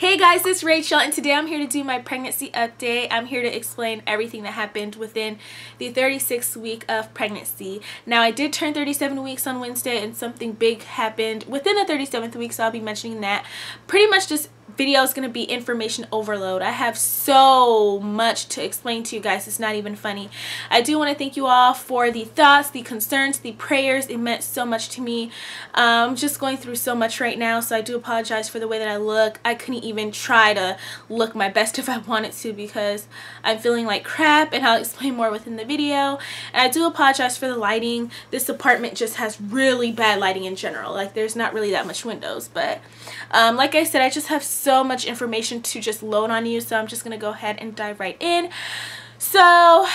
Hey guys, it's Rachel and today I'm here to do my pregnancy update. I'm here to explain everything that happened within the 36th week of pregnancy. Now I did turn 37 weeks on Wednesday and something big happened within the 37th week, so I'll be mentioning that. Pretty much this video is going to be information overload. I have so much to explain to you guys, it's not even funny. I do want to thank you all for the thoughts, the concerns, the prayers. It meant so much to me. I'm just going through so much right now, so I do apologize for the way that I look. I couldn't even try to look my best if I wanted to because I'm feeling like crap, and I'll explain more within the video. And I do apologize for the lighting. This apartment just has really bad lighting in general. Like, there's not really that much windows, but like I said, I just have so much information to just load on you, so I'm just gonna go ahead and dive right in. So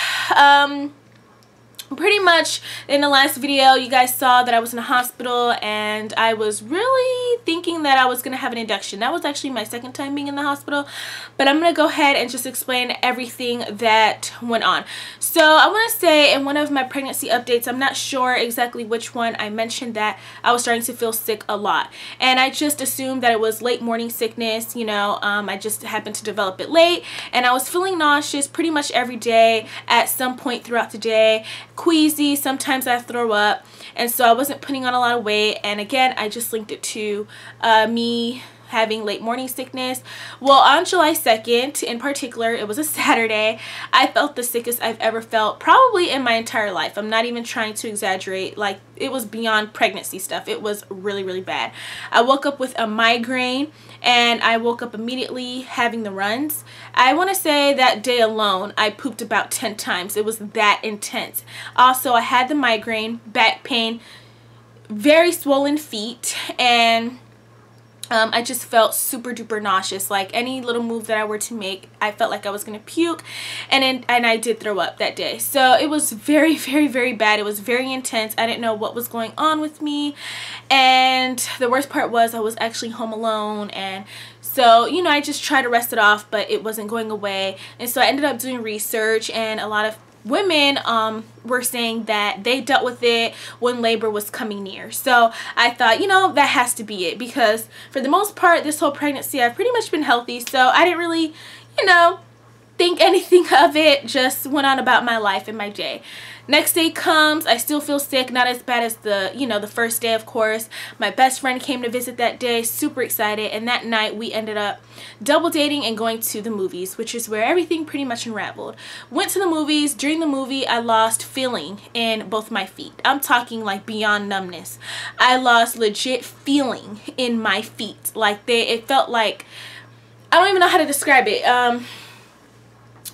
pretty much in the last video you guys saw that I was in a hospital and I was really thinking that I was gonna have an induction. That was actually my second time being in the hospital, but I'm gonna go ahead and just explain everything that went on. So I want to say in one of my pregnancy updates, I'm not sure exactly which one, I mentioned that I was starting to feel sick a lot, and I just assumed that it was late morning sickness. You know, I just happened to develop it late, and I was feeling nauseous pretty much every day at some point throughout the day, queasy, sometimes I throw up, and so I wasn't putting on a lot of weight. And again, I just linked it to me having late morning sickness. Well, on July 2nd in particular, it was a Saturday, I felt the sickest I've ever felt probably in my entire life. I'm not even trying to exaggerate. Like, it was beyond pregnancy stuff. It was really, really bad. I woke up with a migraine, and I woke up immediately having the runs. I want to say that day alone I pooped about 10 times. It was that intense. Also, I had the migraine, back pain, very swollen feet, and I just felt super duper nauseous. Like, any little move that I were to make, I felt like I was gonna puke, and I did throw up that day. So it was very, very, very bad. It was very intense. I didn't know what was going on with me, and the worst part was I was actually home alone, and so, you know, I just tried to rest it off, but it wasn't going away. And so I ended up doing research, and a lot of women were saying that they dealt with it when labor was coming near. So I thought, you know, that has to be it, because for the most part this whole pregnancy I've pretty much been healthy, so I didn't really, you know, think anything of it. Just went on about my life and my day. Next day comes, I still feel sick, not as bad as the, you know, the first day, of course. My best friend came to visit that day, super excited, and that night we ended up double dating and going to the movies, which is where everything pretty much unraveled. Went to the movies. During the movie I lost feeling in both my feet. I'm talking like beyond numbness. I lost legit feeling in my feet. Like, it felt like, I don't even know how to describe it.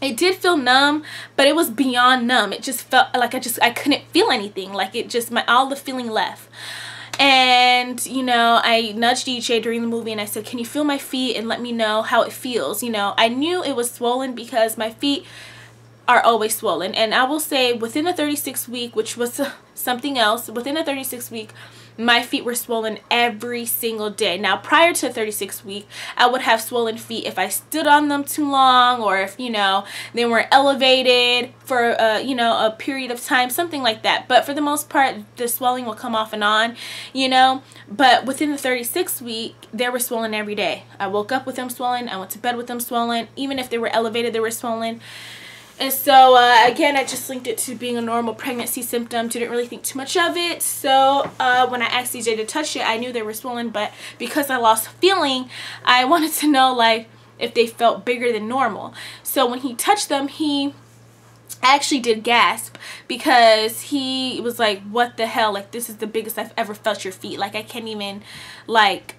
It did feel numb, but it was beyond numb. It just felt like I couldn't feel anything. Like, it just, all the feeling left. And, you know, I nudged DJ during the movie and I said, can you feel my feet and let me know how it feels? You know, I knew it was swollen because my feet are always swollen. And I will say within the 36th week, which was something else, within the 36th week, my feet were swollen every single day. Now, prior to the 36th week, I would have swollen feet if I stood on them too long, or if, you know, they weren't elevated for, you know, a period of time, something like that. But for the most part, the swelling will come off and on, you know. But within the 36th week, they were swollen every day. I woke up with them swollen. I went to bed with them swollen. Even if they were elevated, they were swollen. And so, again, I just linked it to being a normal pregnancy symptom. Didn't really think too much of it. So, when I asked DJ to touch it, I knew they were swollen. But because I lost feeling, I wanted to know, like, if they felt bigger than normal. So, when he touched them, he actually did gasp, because he was like, what the hell? Like, this is the biggest I've ever felt your feet. Like, I can't even, like,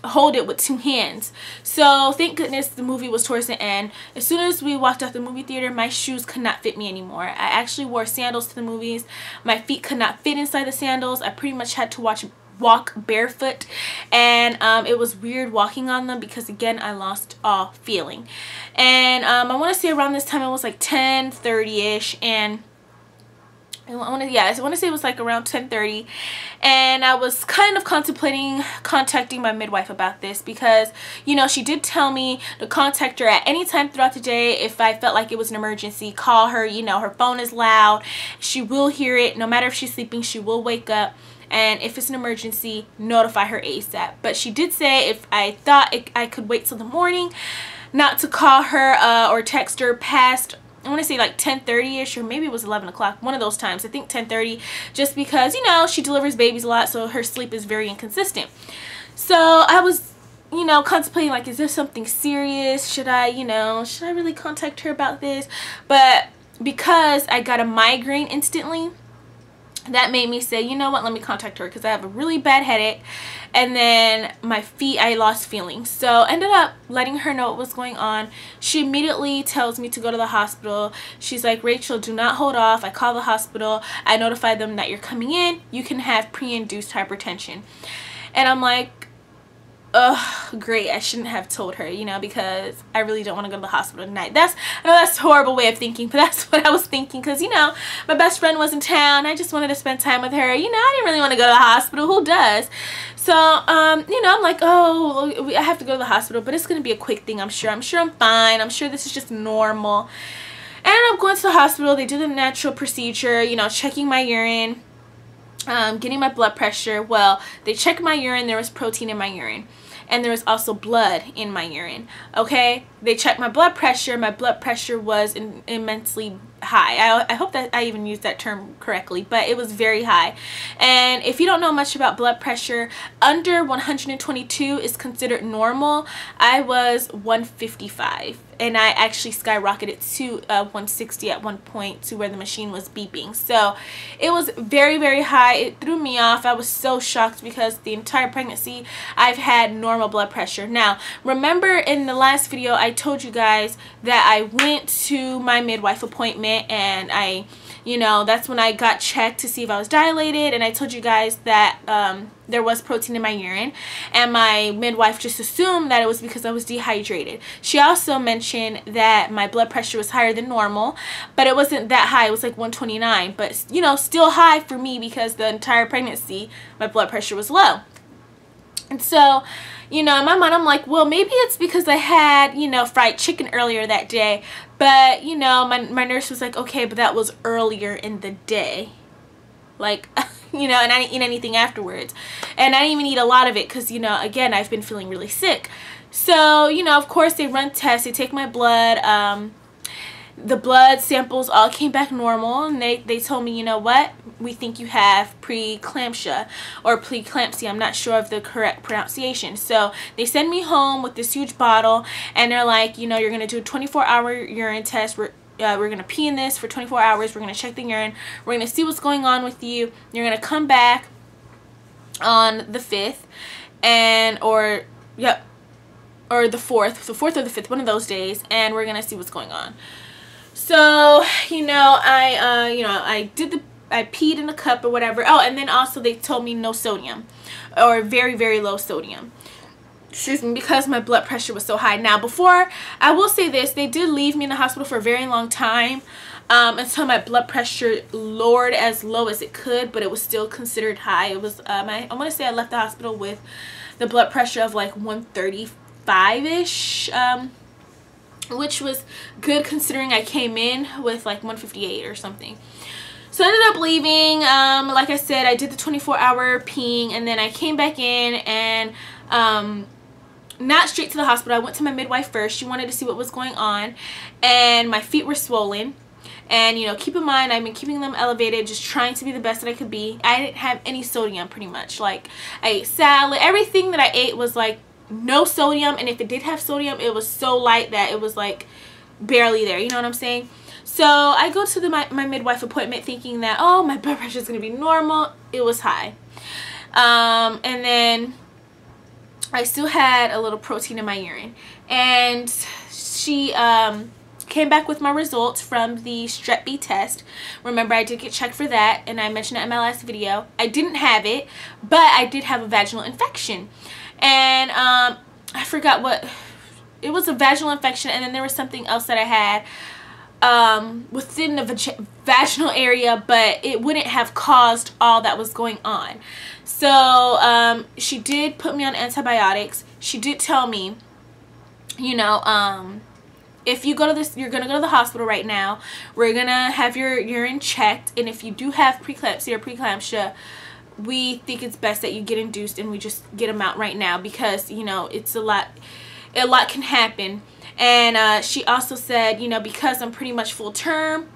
hold it with two hands. So thank goodness the movie was towards the end. As soon as we walked out the movie theater, my shoes could not fit me anymore. I actually wore sandals to the movies. My feet could not fit inside the sandals. I pretty much had to walk barefoot, and it was weird walking on them because, again, I lost all feeling. And I want to say around this time it was like 10:30ish, and I want to say it was like around 10:30, and I was kind of contemplating contacting my midwife about this, because, you know, she did tell me to contact her at any time throughout the day if I felt like it was an emergency. Call her, you know, her phone is loud, she will hear it, no matter if she's sleeping, she will wake up. and if it's an emergency, notify her ASAP. But she did say if I thought I could wait till the morning, not to call her or text her past, I want to say like 10:30ish, or maybe it was 11 o'clock, one of those times. I think 10:30, just because, you know, she delivers babies a lot, so her sleep is very inconsistent. So I was, you know, contemplating, like, is this something serious? Should I, you know, should I really contact her about this? But because I got a migraine instantly, that made me say, you know what, let me contact her, because I have a really bad headache, and then my feet, I lost feeling. So ended up letting her know what was going on. She immediately tells me to go to the hospital. She's like, Rachel, do not hold off. I call the hospital, I notify them that you're coming in, you can have pre-induced hypertension. And I'm like, ugh, great. I shouldn't have told her, you know, because I really don't want to go to the hospital tonight. I know that's a horrible way of thinking, but that's what I was thinking, because, you know, my best friend was in town. I just wanted to spend time with her. You know, I didn't really want to go to the hospital. Who does? So, you know, I'm like, oh, I have to go to the hospital, but it's going to be a quick thing, I'm sure. I'm sure I'm fine. I'm sure this is just normal. And I'm going to the hospital. They do the natural procedure, you know, checking my urine, getting my blood pressure. Well, they checked my urine. There was protein in my urine, and there was also blood in my urine. Okay, they checked my blood pressure. My blood pressure was immensely high. I hope that I even used that term correctly, but it was very high. And if you don't know much about blood pressure, under 122 is considered normal. I was 155, and I actually skyrocketed to 160 at one point, to where the machine was beeping. So it was very, very high. It threw me off. I was so shocked, because the entire pregnancy I've had normal blood pressure. Now, remember in the last video I told you guys that I went to my midwife appointment, and I, you know, that's when I got checked to see if I was dilated, and I told you guys that there was protein in my urine, and my midwife just assumed that it was because I was dehydrated. She also mentioned that my blood pressure was higher than normal, but it wasn't that high. It was like 129, but, you know, still high for me, because the entire pregnancy my blood pressure was low. And so, you know, in my mind, I'm like, well, maybe it's because I had, you know, fried chicken earlier that day. But, you know, my nurse was like, okay, but that was earlier in the day. Like, you know, and I didn't eat anything afterwards. And I didn't even eat a lot of it, because, you know, again, I've been feeling really sick. So, you know, of course, they run tests. They take my blood. The blood samples all came back normal, and they told me, you know what, we think you have preeclampsia or preeclampsia. I'm not sure of the correct pronunciation. So they send me home with this huge bottle, and they're like, you know, you're going to do a 24-hour urine test. We're going to pee in this for 24 hours. We're going to check the urine. We're going to see what's going on with you. You're going to come back on the 5th, or the 4th or the 5th, one of those days, and we're going to see what's going on. So, you know, I peed in a cup or whatever. Oh, and then also they told me no sodium, or very, very low sodium. Excuse me, because my blood pressure was so high. Now, before, I will say this, they did leave me in the hospital for a very long time, until my blood pressure lowered as low as it could, but it was still considered high. It was, I want to say I left the hospital with the blood pressure of like 135-ish, which was good considering I came in with like 158 or something. So I ended up leaving. Like I said, I did the 24-hour peeing, and then I came back in, and not straight to the hospital. I went to my midwife first. She wanted to see what was going on, and my feet were swollen. And, you know, keep in mind, I've been keeping them elevated, just trying to be the best that I could be. I didn't have any sodium, pretty much. Like, I ate salad. Everything that I ate was like no sodium, and if it did have sodium, it was so light that it was like barely there. You know what I'm saying? So I go to my midwife appointment thinking that, oh, my blood pressure is going to be normal. It was high. And then I still had a little protein in my urine. And she came back with my results from the Strep B test. Remember, I did get checked for that, and I mentioned it in my last video. I didn't have it, but I did have a vaginal infection. And I forgot what, it was a vaginal infection, and then there was something else that I had within the vaginal area, but it wouldn't have caused all that was going on. So she did put me on antibiotics. She did tell me, you know, if you go to this, you're gonna go to the hospital right now. We're gonna have your urine checked, and if you do have preeclampsia or preeclampsia, we think it's best that you get induced and we just get them out right now, because you know it's a lot can happen. And she also said, you know, because I'm pretty much full term,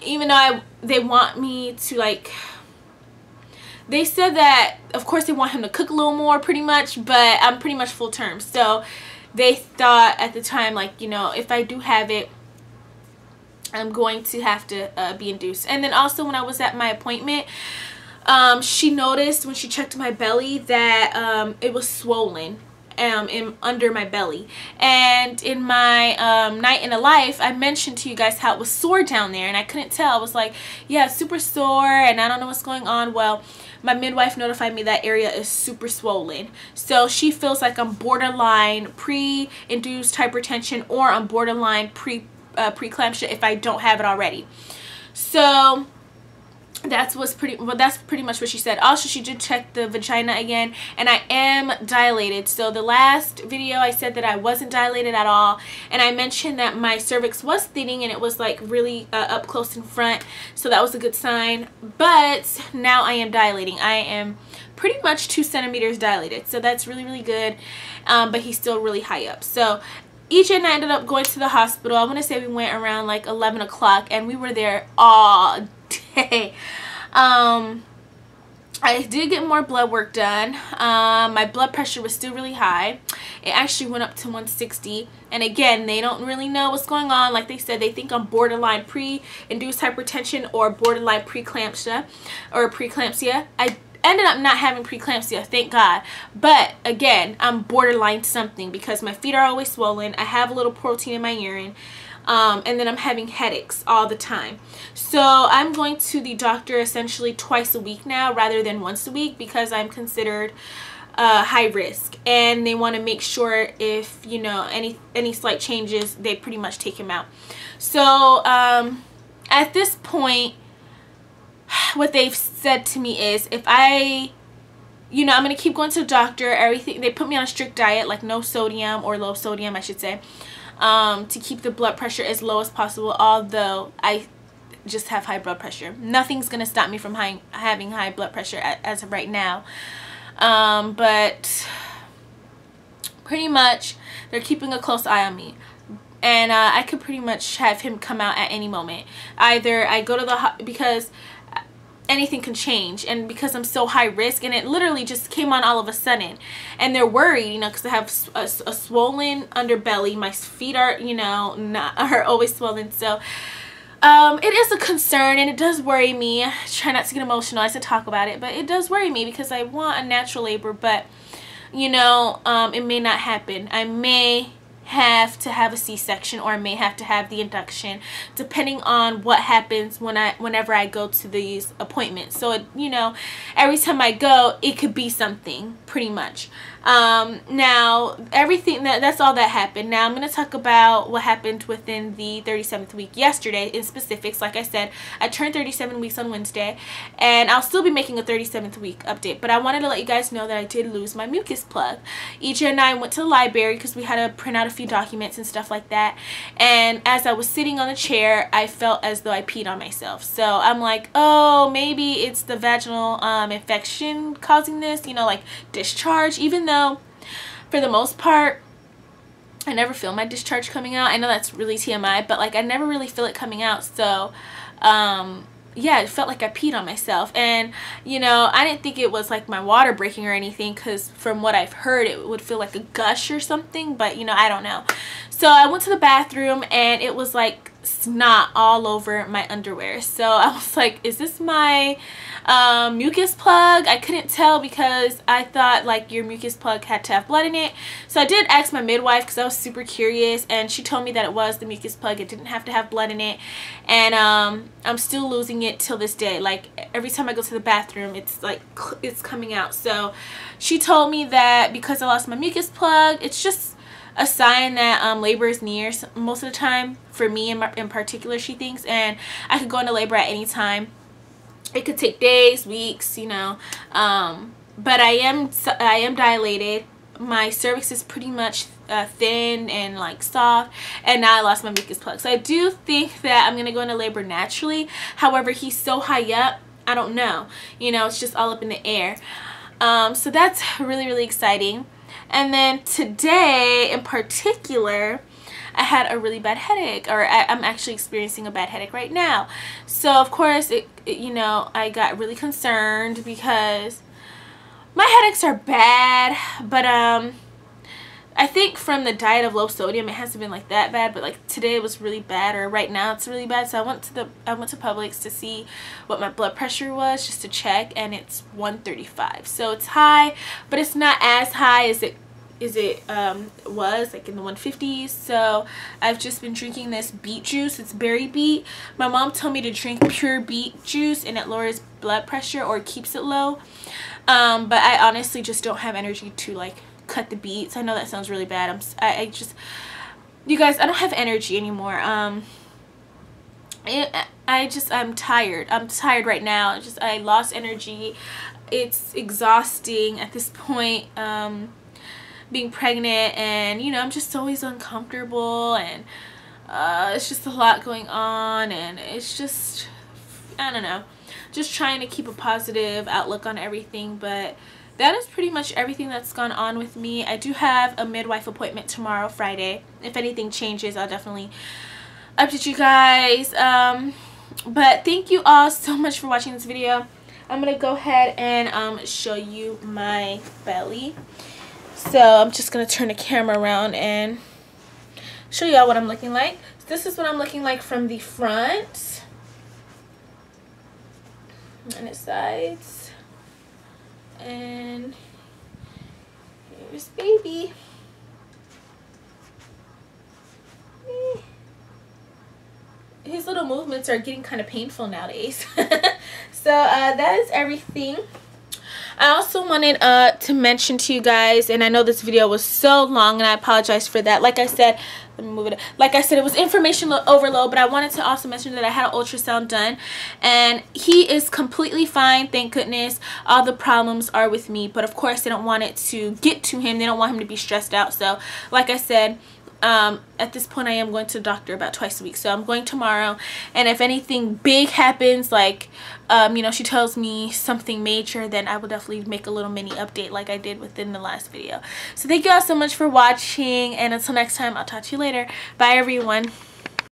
even though they want me to, like, they said that of course they want him to cook a little more pretty much, but I'm pretty much full term. So they thought at the time, like, you know, if I do have it, I'm going to have to be induced. And then also when I was at my appointment, she noticed when she checked my belly that it was swollen under my belly. And in my night in the life, I mentioned to you guys how it was sore down there, and I couldn't tell. I was like, yeah, it's super sore and I don't know what's going on. Well, my midwife notified me that area is super swollen, so she feels like I'm borderline pre-induced hypertension, or I'm borderline preeclampsia if I don't have it already. So that's pretty much what she said. Also, she did check the vagina again, and I am dilated. So the last video I said that I wasn't dilated at all, and I mentioned that my cervix was thinning and it was like really up close in front, so that was a good sign. But now I am dilating. I am pretty much 2 centimeters dilated, so that's really good. But he's still really high up. So EJ and I ended up going to the hospital. I want to say we went around like 11 o'clock, and we were there all day. I did get more blood work done. My blood pressure was still really high. It actually went up to 160. And again, they don't really know what's going on. Like they said, they think I'm borderline pre-induced hypertension or borderline preeclampsia or preeclampsia. I ended up not having preeclampsia, thank God. But again, I'm borderline something because my feet are always swollen. I have a little protein in my urine. And then I'm having headaches all the time. So I'm going to the doctor essentially twice a week now rather than once a week, because I'm considered high risk, and they want to make sure if, you know, any slight changes, they pretty much take him out. So at this point, what they've said to me is, if I, you know, I'm going to keep going to the doctor, everything, they put me on a strict diet, like no sodium, or low sodium I should say, to keep the blood pressure as low as possible, although I just have high blood pressure. Nothing's going to stop me from having high blood pressure as of right now. But pretty much they're keeping a close eye on me. And I could pretty much have him come out at any moment. Either I go to the because anything can change, and because I'm so high risk, and it literally just came on all of a sudden, and they're worried, you know, because I have a swollen underbelly. My feet are, you know, are always swollen. So it is a concern, and it does worry me. I try not to get emotional as to talk about it, but it does worry me because I want a natural labor, but you know, it may not happen. I may have to have a C-section, or I may have to have the induction, depending on what happens whenever I go to these appointments. So you know, every time I go, it could be something pretty much. Now everything that's all that happened. Now I'm going to talk about what happened within the 37th week yesterday in specifics. Like I said, I turned 37 weeks on Wednesday, and I'll still be making a 37th week update, but I wanted to let you guys know that I did lose my mucus plug. EJ and I went to the library because we had to print out a few documents and stuff like that, and as I was sitting on the chair, I felt as though I peed on myself. So I'm like, oh, maybe it's the vaginal infection causing this, you know, like discharge, even though for the most part I never feel my discharge coming out. I know that's really TMI, but like I never really feel it coming out. So yeah, it felt like I peed on myself, and you know, I didn't think it was like my water breaking or anything, because from what I've heard, it would feel like a gush or something, but you know, I don't know. So I went to the bathroom, and it was like snot all over my underwear. So I was like, is this my mucus plug? I couldn't tell because I thought like your mucus plug had to have blood in it. So I did ask my midwife because I was super curious, and she told me that it was the mucus plug. It didn't have to have blood in it, and I'm still losing it till this day. Like every time I go to the bathroom, it's like it's coming out. So she told me that because I lost my mucus plug, it's just a sign that labor is near most of the time, for me in particular, she thinks, and I could go into labor at any time. It could take days, weeks, you know, but I am dilated. My cervix is pretty much thin and like soft, and now I lost my mucus plug. So I do think that I'm gonna go into labor naturally. However, he's so high up, I don't know. You know, it's just all up in the air. So that's really, really exciting. And then today in particular, I had a really bad headache, or I'm actually experiencing a bad headache right now. So of course, you know, I got really concerned because my headaches are bad, but I think from the diet of low sodium, it hasn't been like that bad, but like today it was really bad, or right now it's really bad. So I went to Publix to see what my blood pressure was, just to check, and it's 135. So it's high, but it's not as high as it was like in the 150s. So I've just been drinking this beet juice. It's berry beet. My mom told me to drink pure beet juice and it lowers blood pressure or keeps it low. But I honestly just don't have energy to like cut the beets. I know that sounds really bad. I just, you guys, I don't have energy anymore. I'm tired. I'm tired right now. I lost energy. It's exhausting at this point, being pregnant, and you know, I'm just always uncomfortable, and it's just a lot going on, and it's just, I don't know, just trying to keep a positive outlook on everything. But that is pretty much everything that's gone on with me. I do have a midwife appointment tomorrow, Friday. If anything changes, I'll definitely update you guys. But thank you all so much for watching this video. I'm gonna go ahead and show you my belly. So I'm just gonna turn the camera around and show y'all what I'm looking like. So this is what I'm looking like from the front and the sides. And here's baby. His little movements are getting kind of painful nowadays. So that is everything. I also wanted to mention to you guys, and I know this video was so long and I apologize for that. Like I said, let me move it. Like I said, it was information overload, but I wanted to also mention that I had an ultrasound done and he is completely fine, thank goodness. All the problems are with me, but of course they don't want it to get to him. They don't want him to be stressed out. So like I said, at this point I am going to the doctor about twice a week. So I'm going tomorrow, and if anything big happens, like you know, she tells me something major, then I will definitely make a little mini update like I did within the last video. So thank you all so much for watching, and until next time, I'll talk to you later. Bye everyone.